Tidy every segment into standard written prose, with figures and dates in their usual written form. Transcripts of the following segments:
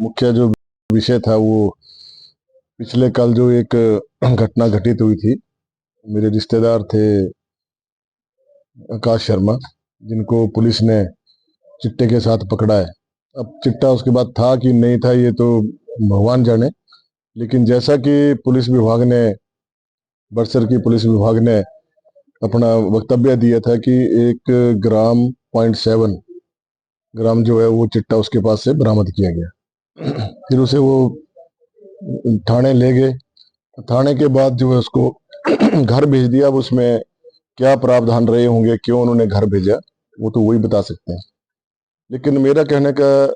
मुख्य जो विषय था वो पिछले कल जो एक घटना घटित हुई थी। मेरे रिश्तेदार थे आकाश शर्मा, जिनको पुलिस ने चिट्टे के साथ पकड़ा है। अब चिट्टा उसके बाद था कि नहीं था ये तो भगवान जाने, लेकिन जैसा कि पुलिस विभाग ने, बड़सर की पुलिस विभाग ने अपना वक्तव्य दिया था कि 1.7 ग्राम जो है वो चिट्टा उसके पास से बरामद किया गया। फिर उसे वो थाने ले गए। थाने के बाद जो है उसको घर भेज दिया। अब उसमें क्या प्रावधान रहे होंगे, क्यों उन्होंने घर भेजा, वो तो वही बता सकते हैं। लेकिन मेरा कहने का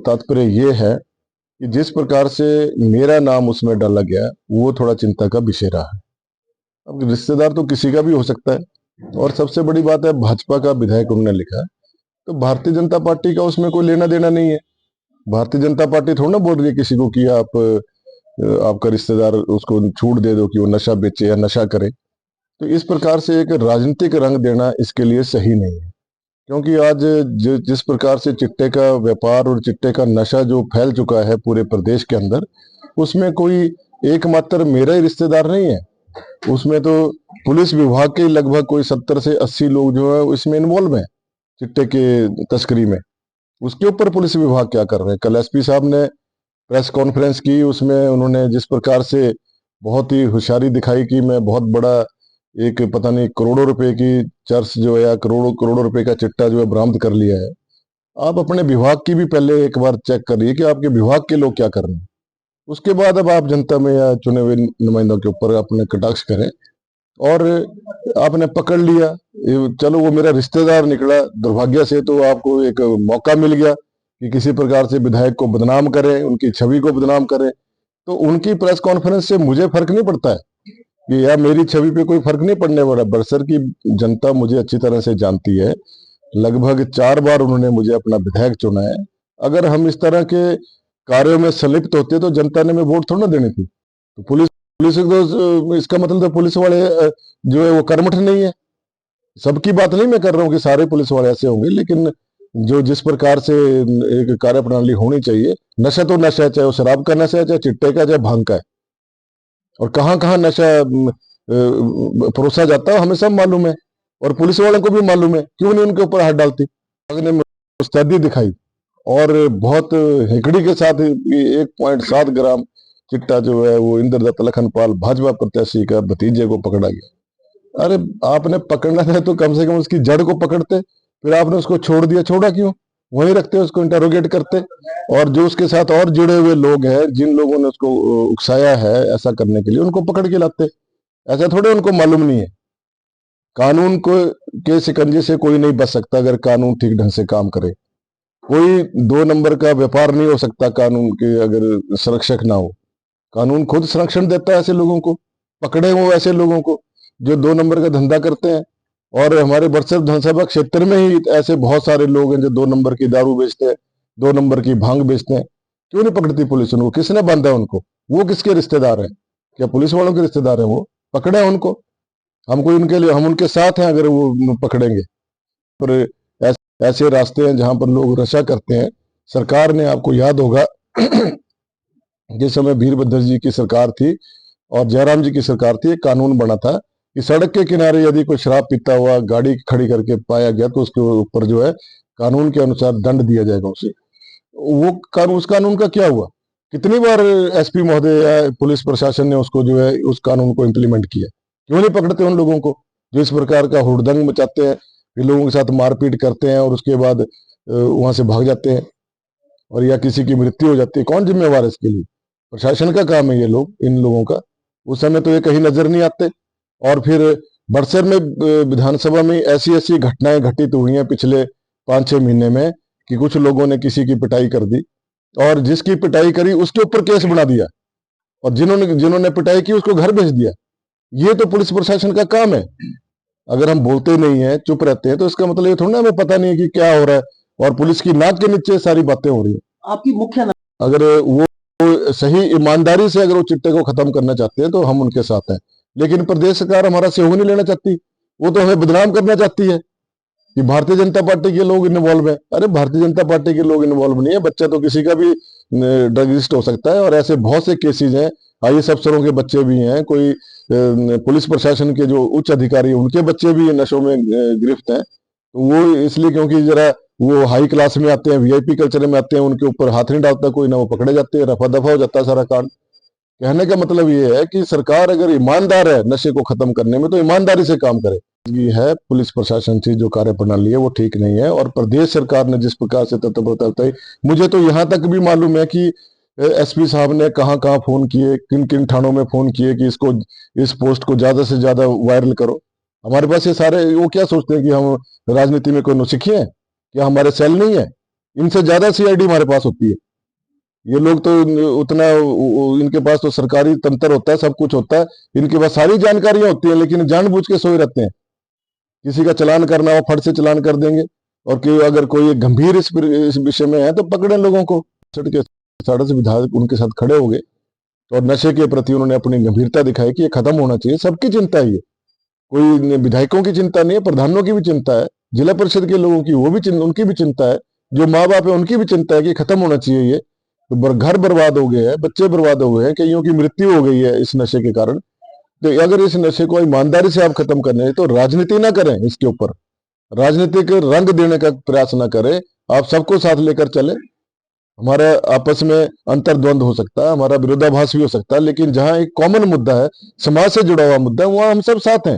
तात्पर्य ये है कि जिस प्रकार से मेरा नाम उसमें डाला गया वो थोड़ा चिंता का विषय रहा है। अब रिश्तेदार तो किसी का भी हो सकता है, और सबसे बड़ी बात है भाजपा का विधायक उन्होंने लिखा है, तो भारतीय जनता पार्टी का उसमें कोई लेना देना नहीं है। भारतीय जनता पार्टी थोड़ा ना बोल रही है किसी को कि आपका रिश्तेदार उसको छूट दे दो कि वो नशा बेचे या नशा करे। तो इस प्रकार से एक राजनीतिक रंग देना इसके लिए सही नहीं है, क्योंकि आज जिस प्रकार से चिट्टे का व्यापार और चिट्टे का नशा जो फैल चुका है पूरे प्रदेश के अंदर, उसमें कोई एकमात्र मेरा ही रिश्तेदार नहीं है। उसमें तो पुलिस विभाग के लगभग कोई 70 से 80 लोग जो है इसमें इन्वॉल्व हैं, चिट्टे के तस्करी में। उसके ऊपर पुलिस विभाग क्या कर रहे हैं? कल एसपी साहब ने प्रेस कॉन्फ्रेंस की, उसमें उन्होंने जिस प्रकार से बहुत ही होशियारी दिखाई कि मैं बहुत बड़ा एक पता नहीं करोड़ों रुपए की चर्च जो है या करोड़ों करोड़ों रुपए का चिट्टा जो है बरामद कर लिया है। आप अपने विभाग की भी पहले एक बार चेक करिए कि आपके विभाग के लोग क्या कर रहे हैं। उसके बाद अब आप जनता में या चुने हुए नुमाइंदों के ऊपर अपने कटाक्ष करें। और आपने पकड़ लिया, चलो वो मेरा रिश्तेदार निकला, दुर्भाग्य से तो आपको एक मौका मिल गया कि किसी प्रकार से विधायक को बदनाम करें, उनकी छवि को बदनाम करें। तो उनकी प्रेस कॉन्फ्रेंस से मुझे फर्क नहीं पड़ता है कि या मेरी छवि पे कोई फर्क नहीं पड़ने वाला। बड़सर की जनता मुझे अच्छी तरह से जानती है। लगभग 4 बार उन्होंने मुझे अपना विधायक चुना है। अगर हम इस तरह के कार्यों में संलिप्त होते तो जनता ने हमें वोट थोड़ा ना देनी थी। तो पुलिस पुलिस तो इसका मतलब तो पुलिस वाले जो है वो कर्मठ नहीं है। सबकी बात नहीं मैं कर रहा हूँ कि सारे पुलिस वाले ऐसे होंगे, लेकिन जो जिस प्रकार से एक कार्य प्रणाली होनी चाहिए। नशा तो नशा है, चाहे वो शराब का नशा है, चाहे चिट्टे का, चाहे भांग का है। और कहाँ कहाँ नशा परोसा जाता है हमें सब मालूम है, और पुलिस वालों को भी मालूम है। क्यों नहीं उनके ऊपर हाथ डालती? ने मुस्तैदी दिखाई और बहुत हिकड़ी के साथ 1.7 ग्राम चिट्टा जो है वो इंद्रदत्त लखनपाल भाजपा प्रत्याशी का भतीजे को पकड़ा गया। अरे आपने पकड़ना था तो कम से कम उसकी जड़ को पकड़ते, फिर आपने उसको छोड़ दिया। छोड़ा क्यों? वहीं रखते, उसको इंटरोगेट करते, और जो उसके साथ और जुड़े हुए लोग हैं, जिन लोगों ने उसको उकसाया है ऐसा करने के लिए, उनको पकड़ के लाते। ऐसा थोड़े उनको मालूम नहीं है। कानून को के शिकंजे से कोई नहीं बच सकता अगर कानून ठीक ढंग से काम करे। कोई 2 नंबर का व्यापार नहीं हो सकता कानून के अगर संरक्षक ना हो। कानून खुद संरक्षण देता है ऐसे लोगों को। पकड़े हो ऐसे लोगों को जो 2 नंबर का धंधा करते हैं। और हमारे बड़सर विधानसभा क्षेत्र में ही ऐसे बहुत सारे लोग हैं जो 2 नंबर की दारू बेचते हैं, 2 नंबर की भांग बेचते हैं। क्यों नहीं पकड़ती पुलिस उनको? किसने बांधा उनको? वो किसके रिश्तेदार हैं? क्या पुलिस वालों के रिश्तेदार हैं? वो पकड़े उनको। हम कोई उनके लिए, हम उनके साथ हैं अगर वो पकड़ेंगे। पर ऐसे रास्ते हैं जहां पर लोग नशा करते हैं। सरकार ने, आपको याद होगा जिस समय वीरभद्र जी की सरकार थी और जयराम जी की सरकार थी, एक कानून बना था कि सड़क के किनारे यदि कोई शराब पीता हुआ गाड़ी खड़ी करके पाया गया तो उसके ऊपर जो है कानून के अनुसार दंड दिया जाएगा उसे। वो कानून, उस कानून का क्या हुआ? कितनी बार एसपी महोदय या पुलिस प्रशासन ने उसको जो है उस कानून को इम्प्लीमेंट किया? क्यों नहीं पकड़ते उन लोगों को जो इस प्रकार का हुड़दंग मचाते हैं, फिर लोगों के साथ मारपीट करते हैं और उसके बाद वहां से भाग जाते हैं, और या किसी की मृत्यु हो जाती है? कौन जिम्मेवार है इसके लिए? प्रशासन का काम है ये लोग, इन लोगों का। उस समय तो ये कहीं नजर नहीं आते। और फिर बड़सर में विधानसभा में ऐसी ऐसी घटनाएं घटित हुई हैं पिछले 5-6 महीने में कि कुछ लोगों ने किसी की पिटाई कर दी, और जिसकी पिटाई करी उसके ऊपर केस बना दिया, और जिन्होंने जिन्होंने पिटाई की उसको घर भेज दिया। ये तो पुलिस प्रशासन का काम है। अगर हम बोलते नहीं है, चुप रहते हैं, तो इसका मतलब ये थोड़ा ना हमें पता नहीं है कि क्या हो रहा है, और पुलिस की नाक के नीचे सारी बातें हो रही है। आपकी मुख्य अगर वो सही ईमानदारी से अगर वो चिट्टे को खत्म करना चाहते हैं तो हम उनके साथ हैं, लेकिन प्रदेश सरकार हमारा सहयोग नहीं लेना चाहती। वो तो हमें बदनाम करना चाहती है कि भारतीय जनता पार्टी के लोग इन्वॉल्व है। अरे भारतीय जनता पार्टी के लोग इन्वॉल्व नहीं है। बच्चा तो किसी का भी ड्रगिस्ट हो सकता है। और ऐसे बहुत से केसेस हैं, आईएएस अफसरों के बच्चे भी हैं, कोई पुलिस प्रशासन के जो उच्च अधिकारी हैं उनके बच्चे भी नशों में गिरफ्त हैं। तो वो इसलिए क्योंकि जरा वो हाई क्लास में आते हैं, वीआईपी कल्चर में आते हैं, उनके ऊपर हाथ नहीं डालता कोई, ना वो पकड़े जाते हैं, रफा दफा हो जाता है सारा कांड। कहने का मतलब ये है कि सरकार अगर ईमानदार है नशे को खत्म करने में, तो ईमानदारी से काम करे। ये है पुलिस प्रशासन की जो कार्य प्रणाली है वो ठीक नहीं है। और प्रदेश सरकार ने जिस प्रकार से तत्परता बताई, मुझे तो यहाँ तक भी मालूम है कि एसपी साहब ने कहाँ कहाँ फोन किए, किन किन थानों में फोन किए कि इसको, इस पोस्ट को ज्यादा से ज्यादा वायरल करो। हमारे पास ये सारे, वो क्या सोचते हैं कि हम राजनीति में कोई नौसिखिए हैं, क्या हमारे सेल नहीं है? इनसे ज्यादा सीआईडी हमारे पास होती है। ये लोग तो उतना, इनके पास तो सरकारी तंत्र होता है, सब कुछ होता है, इनके पास सारी जानकारियां होती हैं, लेकिन जानबूझ के सोए रहते हैं। किसी का चलान करना हो, फट से चलान कर देंगे। और कि अगर कोई गंभीर इस विषय में है तो पकड़े लोगों को। के साढ़े से विधायक उनके साथ खड़े हो गए और नशे के प्रति उन्होंने अपनी गंभीरता दिखाई कि ये खत्म होना चाहिए। सबकी चिंता है ये, कोई विधायकों की चिंता नहीं है, प्रधानों की भी चिंता है, जिला परिषद के लोगों की वो भी उनकी भी चिंता है, जो माँ बाप है उनकी भी चिंता है कि खत्म होना चाहिए ये। तो घर बर्बाद हो गए हैं, बच्चे बर्बाद हो गए हैं, कईयों की मृत्यु हो गई है इस नशे के कारण। तो अगर इस नशे को ईमानदारी से आप खत्म करने हैं तो राजनीति ना करें, इसके ऊपर राजनीतिक रंग देने का प्रयास ना करें, आप सबको साथ लेकर चले। हमारा आपस में अंतर्द्वंद हो सकता है, हमारा विरोधाभास भी हो सकता है, लेकिन जहां एक कॉमन मुद्दा है, समाज से जुड़ा हुआ मुद्दा है, वहां हम सब साथ हैं।